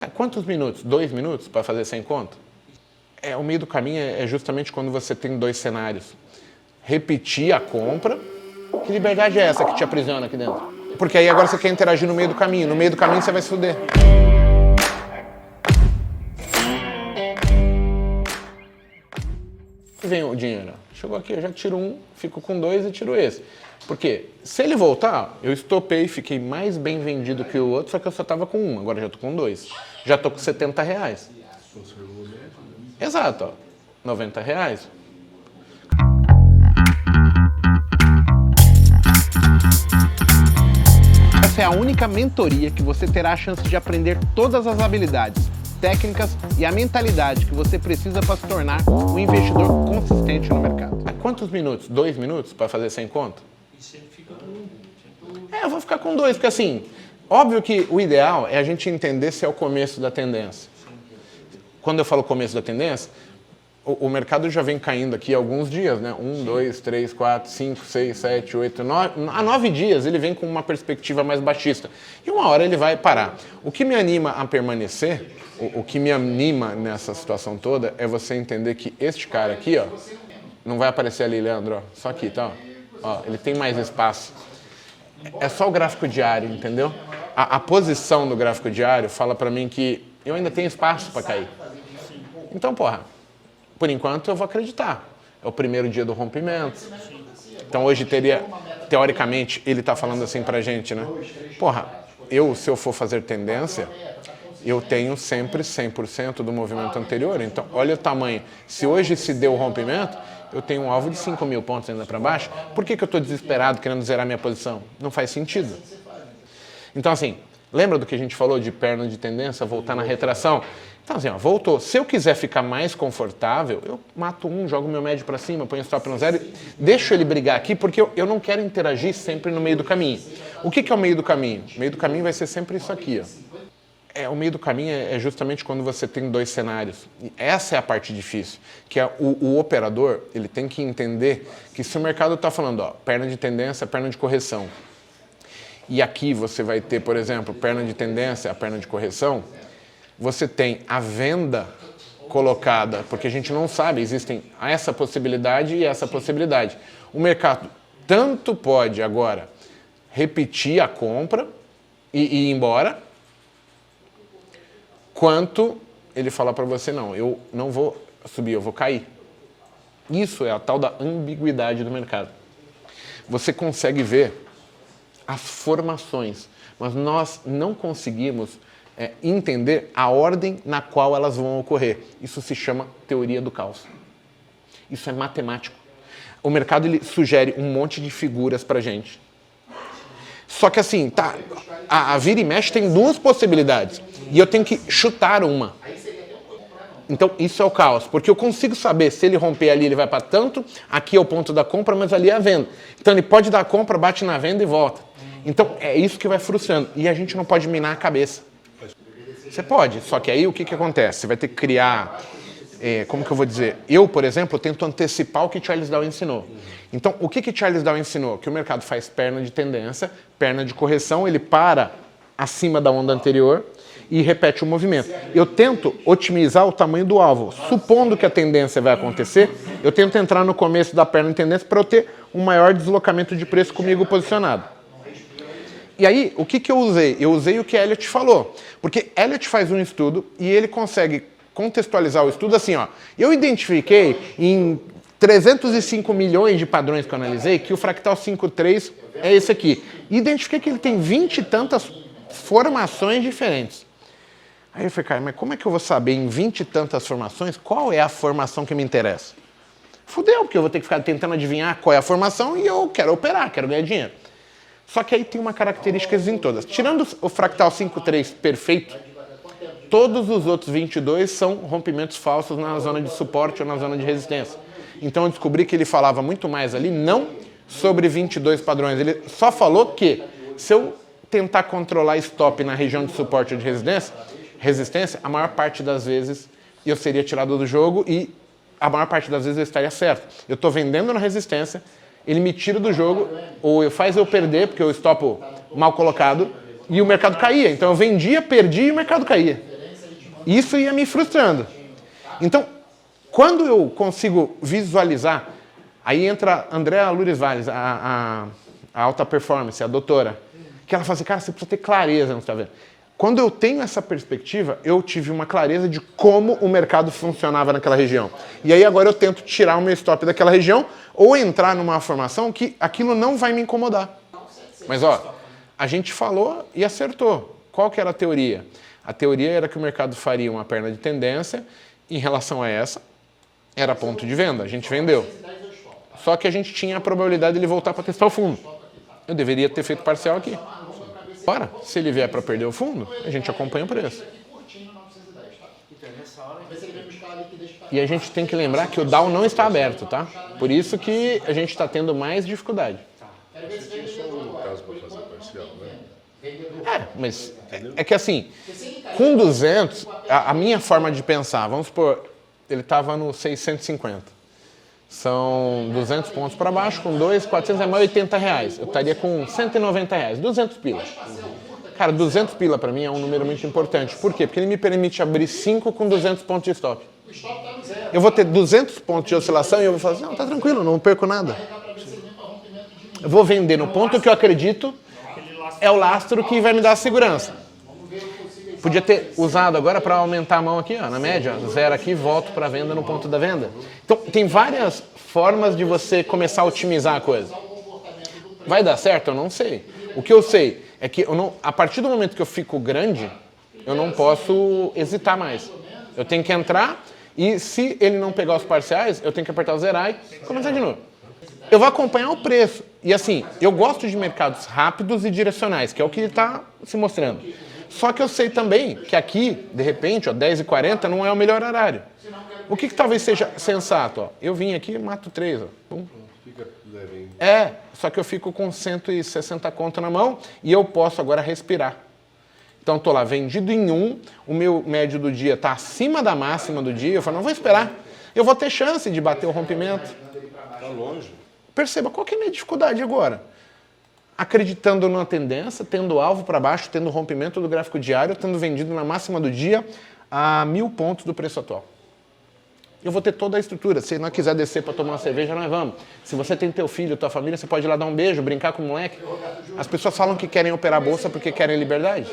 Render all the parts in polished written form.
Quantos minutos? 2 minutos para fazer 100 conto? O meio do caminho é justamente quando você tem dois cenários. Repetir a compra. Que liberdade é essa que te aprisiona aqui dentro? Porque aí agora você quer interagir no meio do caminho. No meio do caminho você vai se fuder. E vem o dinheiro. Chegou aqui, eu já tiro um, fico com 2 e tiro esse. Porque se ele voltar, eu estopei, fiquei mais bem vendido que o outro, só que eu só tava com 1, agora já tô com 2. Já tô com R$70. Exato, ó. R$90. Essa é a única mentoria que você terá a chance de aprender todas as habilidades, técnicas e a mentalidade que você precisa para se tornar um investidor consistente no mercado. Quantos minutos? 2 minutos para fazer 100 conto? E você fica com 1. Eu vou ficar com 2, porque assim, óbvio que o ideal é a gente entender se é o começo da tendência. Quando eu falo começo da tendência, o mercado já vem caindo aqui há alguns dias, né? 1, 2, 3, 4, 5, 6, 7, 8, 9... Há 9 dias ele vem com uma perspectiva mais baixista. E uma hora ele vai parar. O que me anima a permanecer, o que me anima nessa situação toda, é você entender que este cara aqui, ó, não vai aparecer ali, Leandro, ó, só aqui, tá? Ó, ele tem mais espaço. É só o gráfico diário, entendeu? A posição do gráfico diário fala pra mim que eu ainda tenho espaço para cair. Então, porra, por enquanto eu vou acreditar. É o primeiro dia do rompimento. Então hoje teria, teoricamente, ele tá falando assim pra gente, né? Porra, se eu for fazer tendência, eu tenho sempre 100% do movimento anterior. Então, olha o tamanho. Se hoje se deu o rompimento, eu tenho um alvo de 5 mil pontos ainda para baixo. Por que eu estou desesperado querendo zerar minha posição? Não faz sentido. Então, assim, lembra do que a gente falou de perna de tendência, voltar na retração? Então, assim, ó, voltou. Se eu quiser ficar mais confortável, eu mato um, jogo meu médio para cima, ponho o stop no 0 e deixo ele brigar aqui, porque eu não quero interagir sempre no meio do caminho. O que é o meio do caminho? O meio do caminho vai ser sempre isso aqui, ó. O meio do caminho é justamente quando você tem dois cenários. E essa é a parte difícil, que é o operador, ele tem que entender que se o mercado está falando, ó, perna de tendência, perna de correção, e aqui você vai ter, por exemplo, perna de tendência, a perna de correção, você tem a venda colocada, porque a gente não sabe, existem essa possibilidade e essa possibilidade. O mercado tanto pode agora repetir a compra e ir embora, quanto ele falar para você, não, eu não vou subir, eu vou cair. Isso é a tal da ambiguidade do mercado. Você consegue ver as formações, mas nós não conseguimos entender a ordem na qual elas vão ocorrer. Isso se chama teoria do caos. Isso é matemático. O mercado ele sugere um monte de figuras para gente. Só que assim, tá, a vira e mexe tem duas possibilidades. E eu tenho que chutar uma. Então, isso é o caos. Porque eu consigo saber se ele romper ali, ele vai para tanto. Aqui é o ponto da compra, mas ali é a venda. Então, ele pode dar a compra, bate na venda e volta. Então, é isso que vai frustrando. E a gente não pode minar a cabeça. Você pode, só que aí o que acontece? Você vai ter que criar... como que eu vou dizer? Eu, por exemplo, tento antecipar o que Charles Dow ensinou. Então, o que Charles Dow ensinou? Que o mercado faz perna de tendência, perna de correção, ele para acima da onda anterior e repete o movimento. Eu tento otimizar o tamanho do alvo. Supondo que a tendência vai acontecer, eu tento entrar no começo da perna de tendência para eu ter um maior deslocamento de preço comigo posicionado. E aí, o que eu usei? Eu usei o que Elliott falou. Porque Elliott faz um estudo e ele consegue contextualizar o estudo assim, ó. Eu identifiquei em 305 milhões de padrões que eu analisei que o fractal 5.3 é esse aqui. E identifiquei que ele tem 20 e tantas formações diferentes. Aí eu falei, cara, mas como é que eu vou saber em 20 e tantas formações qual é a formação que me interessa? Fudeu, porque eu vou ter que ficar tentando adivinhar qual é a formação e eu quero operar, quero ganhar dinheiro. Só que aí tem uma característica em todas. Tirando o fractal 5.3 perfeito, todos os outros 22 são rompimentos falsos na zona de suporte ou na zona de resistência. Então eu descobri que ele falava muito mais ali, não sobre 22 padrões. Ele só falou que se eu tentar controlar stop na região de suporte ou de resistência, a maior parte das vezes eu seria tirado do jogo e a maior parte das vezes eu estaria certo. Eu estou vendendo na resistência, ele me tira do jogo, ou faz eu perder, porque eu estopo mal colocado, e o mercado caía. Então eu vendia, perdi e o mercado caía. Isso ia me frustrando. Então, quando eu consigo visualizar, aí entra a Andrea Loures Valles, a alta performance, a doutora, que ela fala assim, cara, você precisa ter clareza no que você está vendo. Quando eu tenho essa perspectiva, eu tive uma clareza de como o mercado funcionava naquela região. E aí agora eu tento tirar o meu stop daquela região ou entrar numa formação que aquilo não vai me incomodar. Mas ó, a gente falou e acertou. Qual que era a teoria? A teoria era que o mercado faria uma perna de tendência em relação a essa, era ponto de venda, a gente vendeu. Só que a gente tinha a probabilidade de ele voltar para testar o fundo. Eu deveria ter feito parcial aqui. Ora, se ele vier para perder o fundo, a gente acompanha o preço. E a gente tem que lembrar que o Dow não está aberto, tá? Por isso que a gente está tendo mais dificuldade. Mas é que assim, com 200, a minha forma de pensar, vamos supor, ele estava no 650. São 200 pontos para baixo, com 2, 400 é mais 80 reais. Eu estaria com 190 reais, 200 pila. Cara, 200 pila para mim é um número muito importante. Por quê? Porque ele me permite abrir 5 com 200 pontos de stop. Eu vou ter 200 pontos de oscilação e eu vou falar assim, não, tá tranquilo, não perco nada. Eu vou vender no ponto que eu acredito é o lastro que vai me dar a segurança. Podia ter usado agora para aumentar a mão aqui, ó, na média, zero aqui, volto para a venda no ponto da venda. Então, tem várias formas de você começar a otimizar a coisa. Vai dar certo? Eu não sei. O que eu sei é que a partir do momento que eu fico grande, eu não posso hesitar mais. Eu tenho que entrar e se ele não pegar os parciais, eu tenho que apertar o zerar e começar de novo. Eu vou acompanhar o preço. E assim, eu gosto de mercados rápidos e direcionais, que é o que está se mostrando. Só que eu sei também que aqui, de repente, ó, 10h40 não é o melhor horário. O que talvez seja sensato? Ó, eu vim aqui e mato 3. Ó. Só que eu fico com 160 conto na mão e eu posso agora respirar. Então estou lá vendido em 1, o meu médio do dia está acima da máxima do dia, eu falo, não vou esperar. Eu vou ter chance de bater o rompimento. Está longe. Perceba, qual que é a minha dificuldade agora? Acreditando numa tendência, tendo alvo para baixo, tendo rompimento do gráfico diário, tendo vendido na máxima do dia a 1.000 pontos do preço atual. Eu vou ter toda a estrutura. Se não quiser descer para tomar uma cerveja, nós vamos. Se você tem teu filho, tua família, você pode ir lá dar um beijo, brincar com o moleque. As pessoas falam que querem operar a bolsa porque querem liberdade.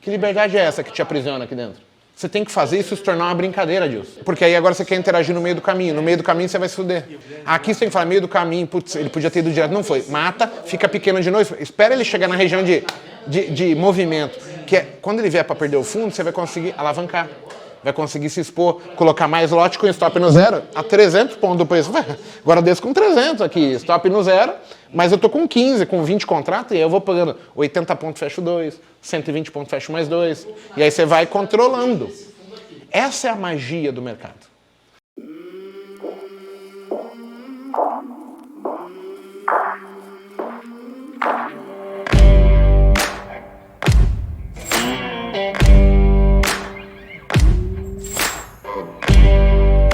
Que liberdade é essa que te aprisiona aqui dentro? Você tem que fazer isso se tornar uma brincadeira, Dilson. Porque aí agora você quer interagir no meio do caminho. No meio do caminho você vai se fuder. Aqui você tem que falar, meio do caminho, putz, ele podia ter ido direto. Não foi. Mata, fica pequeno de novo. Espera ele chegar na região de movimento. Que é, quando ele vier para perder o fundo, você vai conseguir alavancar. Vai conseguir se expor, colocar mais lote com stop no zero, a 300 pontos do preço. Agora desço com 300 aqui, stop no zero, mas eu tô com 15, com 20 contratos, e aí eu vou pagando 80 pontos, fecho 2, 120 pontos, fecho mais 2, e aí você vai controlando. Essa é a magia do mercado.